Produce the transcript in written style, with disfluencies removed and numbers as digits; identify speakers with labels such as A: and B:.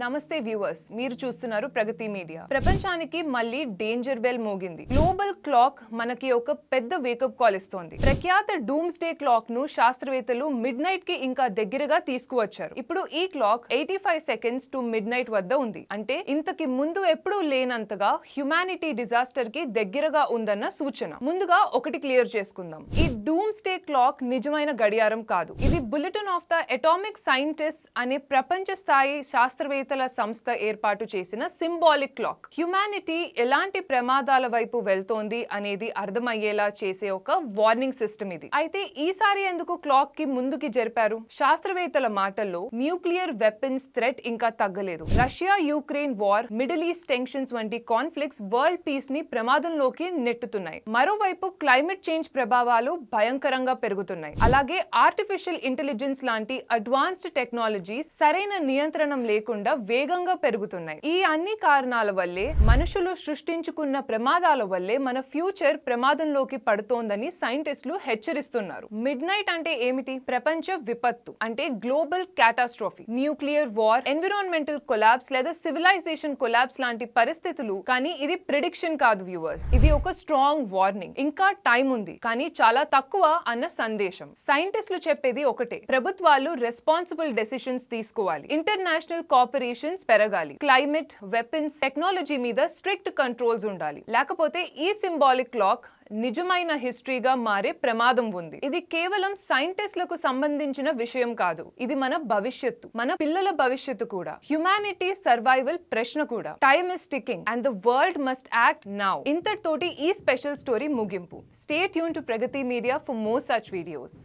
A: నమస్తే వ్యూవర్స్, మీరు చూస్తున్నారు ప్రగతి మీడియా. ప్రపంచానికి మళ్ళీ డేంజర్ బెల్ మోగింది. గ్లోబల్ క్లాక్ మనకి ఒక పెద్ద వేకప్ కాల్ ఇస్తోంది. ప్రఖ్యాత డూమ్స్డే క్లాక్ ను శాస్త్రవేత్తలు మిడ్ నైట్ కి ఇంకా దగ్గరగా తీసుకువచ్చారు. ఇప్పుడు ఈ clock 85 seconds to mid night వద్ద ఉంది. అంటే ఇంతకి ముందు ఎప్పుడూ లేనంతగా హ్యుమానిటీ డిజాస్టర్ కి దగ్గరగా ఉందన్న సూచన. ముందుగా ఒకటి క్లియర్ చేసుకుందాం. ఈ డూమ్స్డే క్లాక్ నిజమైన గడియారం కాదు. ఇది bulletin of the atomic scientist అనే ప్రపంచ స్థాయి శాస్త్రవేత్తల సంస్థ ఏర్పాటు చేసిన సింబాలిక్ క్లాక్. హ్యుమానిటీ ఎలాంటి ప్రమాదాల వైపు వెళ్తోంది అనేది అర్థమయ్యేలా చేసే ఒక వార్నింగ్ సిస్టమ్ ఇది. అయితే ఈసారి ఎందుకు క్లాక్ కి ముందుకి జరిపారు? శాస్త్రవేత్తల మాటల్లో న్యూక్లియర్ వెపన్స్ థ్రెట్ ఇంకా తగ్గలేదు. Russia Ukraine war, middle east tensions వంటి కాన్ఫ్లిక్ట్స్ వరల్డ్ పీస్ ని ప్రమాదంలోకి నెట్టుతున్నాయి. మరోవైపు క్లైమేట్ చేంజ్ ప్రభావాలు భయంకరంగా పెరుగుతున్నాయి. అలాగే ఆర్టిఫిషియల్ ఇంటెలిజెన్స్ లాంటి అడ్వాన్స్డ్ టెక్నాలజీస్ సరైన నియంత్రణం లేకుండా వేగంగా పెరుగుతున్నాయి. ఈ అన్ని కారణాల వల్లే, మనుషులు సృష్టించుకున్న ప్రమాదాల వల్లే మన ఫ్యూచర్ ప్రమాదంలోకి పడుతోందని సైంటిస్టులు హెచ్చరిస్తున్నారు. మిడ్ నైట్ అంటే ఏమిటి? ప్రపంచ విపత్తు అంటే global catastrophe, nuclear war, environmental collapse లేదా సివిలైజేషన్ కొలాప్స్ లాంటి పరిస్థితులు. కానీ ఇది ప్రిడిక్షన్ కాదు వ్యూవర్స్, ఇది ఒక స్ట్రాంగ్ వార్నింగ్. ఇంకా టైం ఉంది, కానీ చాలా తక్కువ అన్న సందేశం. సైంటిస్టులు చెప్పేది ఒకటే: ప్రభుత్వాలు రెస్పాన్సిబుల్ డెసిషన్స్ తీసుకోవాలి, ఇంటర్నేషనల్ కోఆపరేషన్స్ పెరగాలి, క్లైమేట్, వెపన్స్, టెక్నాలజీ మీద స్ట్రిక్ట్ కంట్రోల్స్ ఉండాలి. లేకపోతే ఈ సింబాలిక్ క్లాక్ నిజమైన హిస్టరీగా మారే ప్రమాదం ఉంది. ఇది కేవలం సైంటిస్టులకు సంబంధించిన విషయం కాదు, ఇది మన భవిష్యత్తు, మన పిల్లల భవిష్యత్తు కూడా. హ్యుమానిటీ సర్వైవల్ ప్రశ్న కూడా. Time is ticking and the world must act now. ఇంతటితోటి ఈ స్పెషల్ స్టోరీ ముగింపు. Stay tune to Pragati media for more such videos.